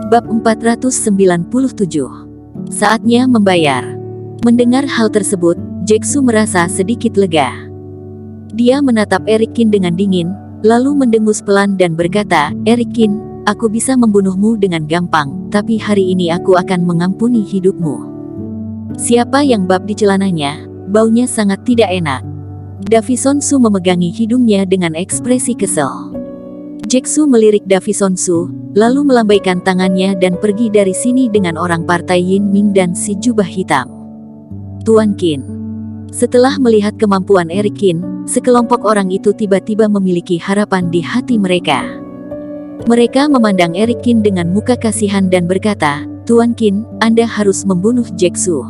Bab 497. Saatnya membayar. Mendengar hal tersebut, Jae-soo merasa sedikit lega. Dia menatap Eric-kin dengan dingin, lalu mendengus pelan dan berkata, "Eric-kin, aku bisa membunuhmu dengan gampang, tapi hari ini aku akan mengampuni hidupmu." Siapa yang bab di celananya? Baunya sangat tidak enak. Davison Su memegangi hidungnya dengan ekspresi kesel. Jae-soo melirik Davison Su, lalu melambaikan tangannya dan pergi dari sini dengan orang partai Yin Ming dan si jubah hitam. Tuan Qin. Setelah melihat kemampuan Eric Qin, sekelompok orang itu tiba-tiba memiliki harapan di hati mereka. Mereka memandang Eric Qin dengan muka kasihan dan berkata, "Tuan Qin, Anda harus membunuh Jae-soo.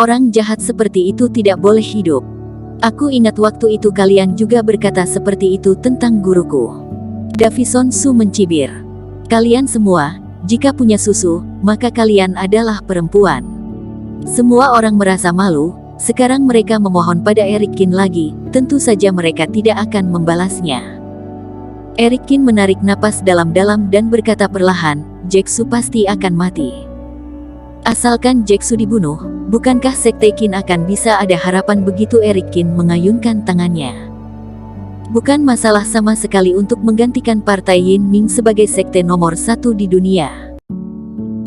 Orang jahat seperti itu tidak boleh hidup. Aku ingat waktu itu kalian juga berkata seperti itu tentang guruku." Davison Su mencibir. "Kalian semua, jika punya susu, maka kalian adalah perempuan." Semua orang merasa malu. Sekarang mereka memohon pada Eric Qin lagi, tentu saja mereka tidak akan membalasnya. Eric Qin menarik napas dalam-dalam dan berkata perlahan, "Jae-soo pasti akan mati. Asalkan Jae-soo dibunuh, bukankah Sekte Qin akan bisa ada harapan?" Begitu Eric Qin mengayunkan tangannya. Bukan masalah sama sekali untuk menggantikan partai Yin Ming sebagai sekte nomor 1 di dunia.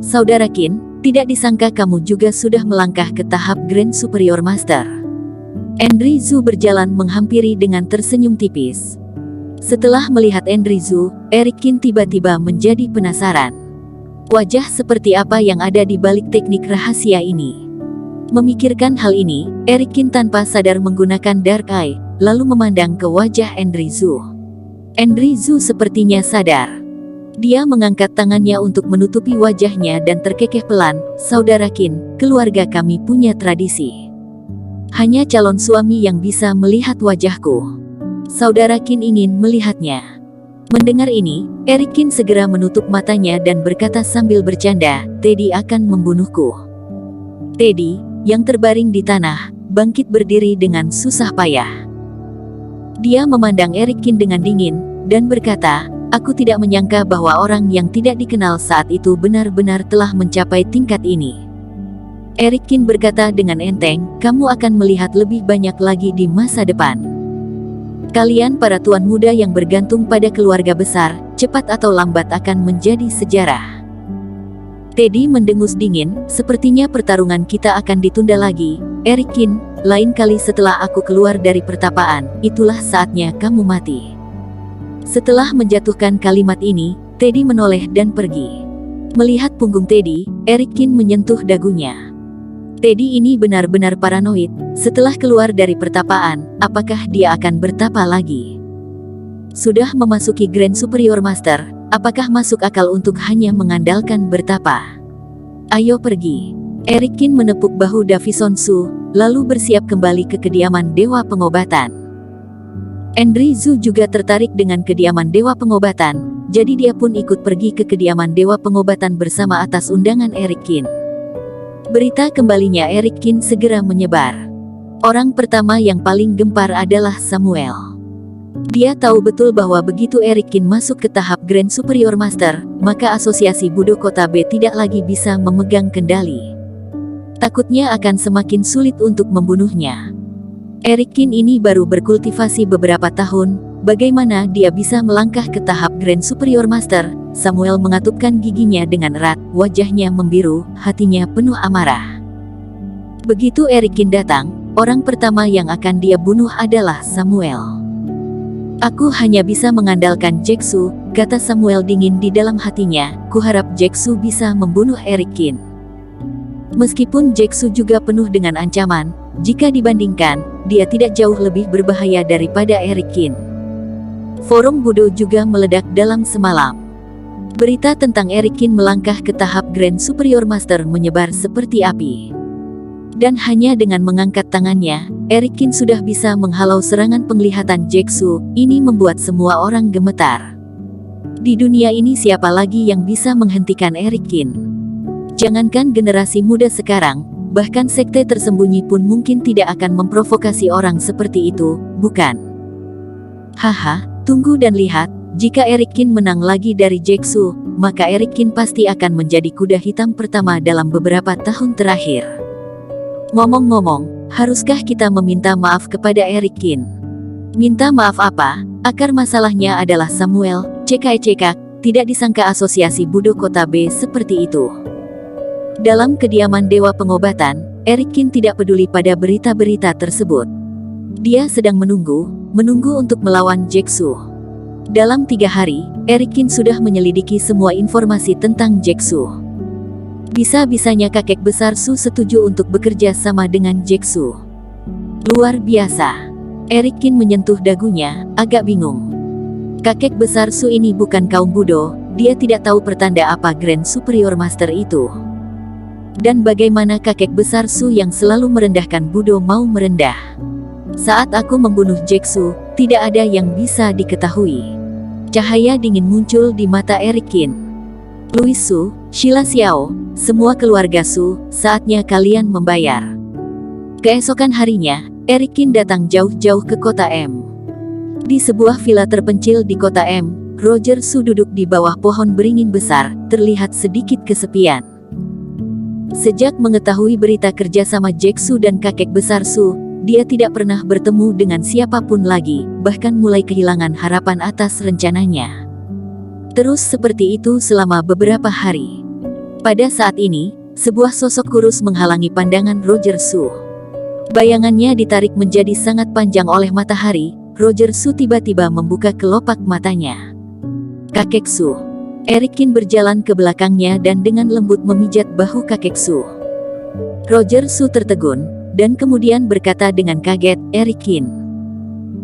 Saudara Qin, tidak disangka kamu juga sudah melangkah ke tahap Grand Superior Master. Andrew Zhu berjalan menghampiri dengan tersenyum tipis. Setelah melihat Andrew Zhu, Eric Qin tiba-tiba menjadi penasaran. Wajah seperti apa yang ada di balik teknik rahasia ini? Memikirkan hal ini, Eric Qin tanpa sadar menggunakan Dark Eye, lalu memandang ke wajah Andrew Zhu. Andrew Zhu sepertinya sadar. Dia mengangkat tangannya untuk menutupi wajahnya dan terkekeh pelan, "Saudara Qin, keluarga kami punya tradisi. Hanya calon suami yang bisa melihat wajahku. Saudara Qin ingin melihatnya." Mendengar ini, Eric Qin segera menutup matanya dan berkata sambil bercanda, "Teddy akan membunuhku." Teddy, yang terbaring di tanah, bangkit berdiri dengan susah payah. Dia memandang Eric Qin dengan dingin, dan berkata, "Aku tidak menyangka bahwa orang yang tidak dikenal saat itu benar-benar telah mencapai tingkat ini." Eric Qin berkata dengan enteng, "Kamu akan melihat lebih banyak lagi di masa depan. Kalian para tuan muda yang bergantung pada keluarga besar, cepat atau lambat akan menjadi sejarah." Teddy mendengus dingin, "Sepertinya pertarungan kita akan ditunda lagi. Eric Qin, lain kali setelah aku keluar dari pertapaan, itulah saatnya kamu mati." Setelah menjatuhkan kalimat ini, Teddy menoleh dan pergi. Melihat punggung Teddy, Eric Qin menyentuh dagunya. Teddy ini benar-benar paranoid. Setelah keluar dari pertapaan, apakah dia akan bertapa lagi? Sudah memasuki Grand Superior Master, apakah masuk akal untuk hanya mengandalkan bertapa? Ayo pergi. Eric Qin menepuk bahu Davison Su, lalu bersiap kembali ke kediaman Dewa Pengobatan. Andrew Zhu juga tertarik dengan kediaman Dewa Pengobatan, jadi dia pun ikut pergi ke kediaman Dewa Pengobatan bersama atas undangan Eric Qin. Berita kembalinya Eric Qin segera menyebar. Orang pertama yang paling gempar adalah Samuel. Dia tahu betul bahwa begitu Eric Qin masuk ke tahap Grand Superior Master, maka asosiasi Budo Kota B tidak lagi bisa memegang kendali. Takutnya akan semakin sulit untuk membunuhnya. Eric Qin ini baru berkultivasi beberapa tahun, bagaimana dia bisa melangkah ke tahap Grand Superior Master? Samuel mengatupkan giginya dengan erat, wajahnya membiru, hatinya penuh amarah. Begitu Eric Qin datang, orang pertama yang akan dia bunuh adalah Samuel. "Aku hanya bisa mengandalkan Jae-soo," kata Samuel dingin di dalam hatinya. "Kuharap Jae-soo bisa membunuh Eric Qin." Meskipun Jae-soo juga penuh dengan ancaman, jika dibandingkan, dia tidak jauh lebih berbahaya daripada Eric Qin. Forum Budo juga meledak dalam semalam. Berita tentang Eric Qin melangkah ke tahap Grand Superior Master menyebar seperti api. Dan hanya dengan mengangkat tangannya, Eric Qin sudah bisa menghalau serangan penglihatan Jae-soo. Ini membuat semua orang gemetar. Di dunia ini siapa lagi yang bisa menghentikan Eric Qin? Jangankan generasi muda sekarang, bahkan sekte tersembunyi pun mungkin tidak akan memprovokasi orang seperti itu, bukan? Haha, tunggu dan lihat, jika Erikin menang lagi dari Jeksu, maka Erikin pasti akan menjadi kuda hitam pertama dalam beberapa tahun terakhir. Ngomong-ngomong, haruskah kita meminta maaf kepada Erikin? Minta maaf apa? Akar masalahnya adalah Samuel, cekak, tidak disangka asosiasi Budo Kota B seperti itu. Dalam kediaman Dewa Pengobatan, Erikin tidak peduli pada berita-berita tersebut. Dia sedang menunggu untuk melawan Jeksu. Dalam 3 hari, Erikin sudah menyelidiki semua informasi tentang Jeksu. Bisa-bisanya kakek besar Su setuju untuk bekerja sama dengan Jeksu. Luar biasa. Erikin menyentuh dagunya, agak bingung. Kakek besar Su ini bukan kaum Budo, dia tidak tahu pertanda apa Grand Superior Master itu. Dan bagaimana kakek besar Su yang selalu merendahkan Budo mau merendah. Saat aku membunuh Jeksu, tidak ada yang bisa diketahui. Cahaya dingin muncul di mata Erikin. Louis Su, Sheila Xiao, semua keluarga Su, saatnya kalian membayar. Keesokan harinya, Erikin datang jauh-jauh ke kota M. Di sebuah villa terpencil di kota M, Roger Su duduk di bawah pohon beringin besar, terlihat sedikit kesepian. Sejak mengetahui berita kerjasama Jeksu dan kakek besar Su, dia tidak pernah bertemu dengan siapapun lagi, bahkan mulai kehilangan harapan atas rencananya. Terus seperti itu selama beberapa hari. Pada saat ini, sebuah sosok kurus menghalangi pandangan Roger Su. Bayangannya ditarik menjadi sangat panjang oleh matahari. Roger Su tiba-tiba membuka kelopak matanya. Kakek Su. Erikin berjalan ke belakangnya dan dengan lembut memijat bahu kakek Su. Roger Su tertegun, dan kemudian berkata dengan kaget, Erikin.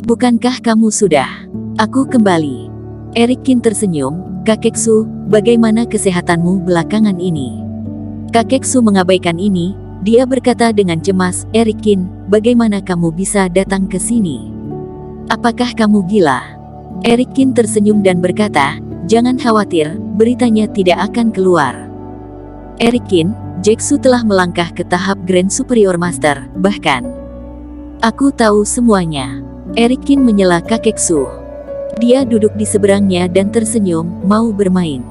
Bukankah kamu sudah? Aku kembali. Erikin tersenyum, kakek Su, bagaimana kesehatanmu belakangan ini? Kakek Su mengabaikan ini, dia berkata dengan cemas, Erikin, bagaimana kamu bisa datang ke sini? Apakah kamu gila? Erikin tersenyum dan berkata, jangan khawatir, beritanya tidak akan keluar. Erikin, Jeksu telah melangkah ke tahap Grand Superior Master, bahkan. Aku tahu semuanya. Erikin menyela kakek Su. Dia duduk di seberangnya dan tersenyum, mau bermain.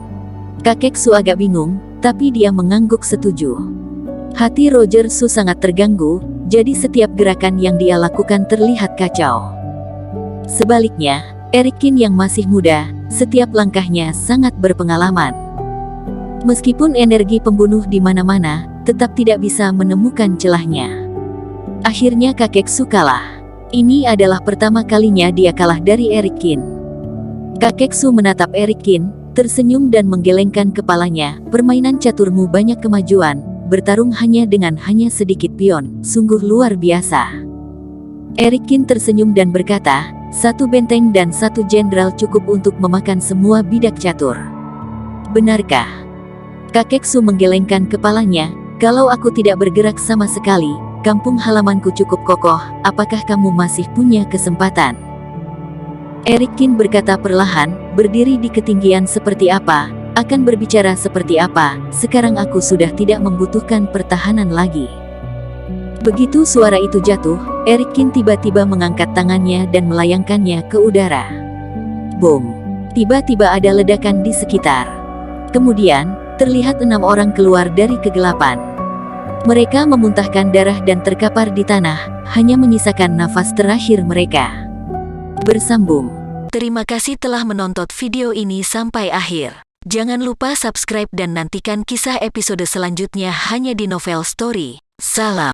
Kakek Su agak bingung, tapi dia mengangguk setuju. Hati Roger Su sangat terganggu, jadi setiap gerakan yang dia lakukan terlihat kacau. Sebaliknya, Erikin yang masih muda, setiap langkahnya sangat berpengalaman. Meskipun energi pembunuh di mana-mana, tetap tidak bisa menemukan celahnya. Akhirnya kakek Su kalah. Ini adalah pertama kalinya dia kalah dari Erikin. Kakek Su menatap Erikin, tersenyum dan menggelengkan kepalanya. Permainan caturmu banyak kemajuan, bertarung hanya dengan sedikit pion, sungguh luar biasa. Erikin tersenyum dan berkata, 1 benteng dan 1 jenderal cukup untuk memakan semua bidak catur. Benarkah? Kakek Su menggelengkan kepalanya, kalau aku tidak bergerak sama sekali, kampung halamanku cukup kokoh, apakah kamu masih punya kesempatan? Erikin berkata perlahan, berdiri di ketinggian seperti apa, akan berbicara seperti apa, sekarang aku sudah tidak membutuhkan pertahanan lagi. Begitu suara itu jatuh, Erikin tiba-tiba mengangkat tangannya dan melayangkannya ke udara. Boom! Tiba-tiba ada ledakan di sekitar. Kemudian, terlihat 6 orang keluar dari kegelapan. Mereka memuntahkan darah dan terkapar di tanah, hanya menyisakan nafas terakhir mereka. Bersambung. Terima kasih telah menonton video ini sampai akhir. Jangan lupa subscribe dan nantikan kisah episode selanjutnya hanya di Novel Story. Salam.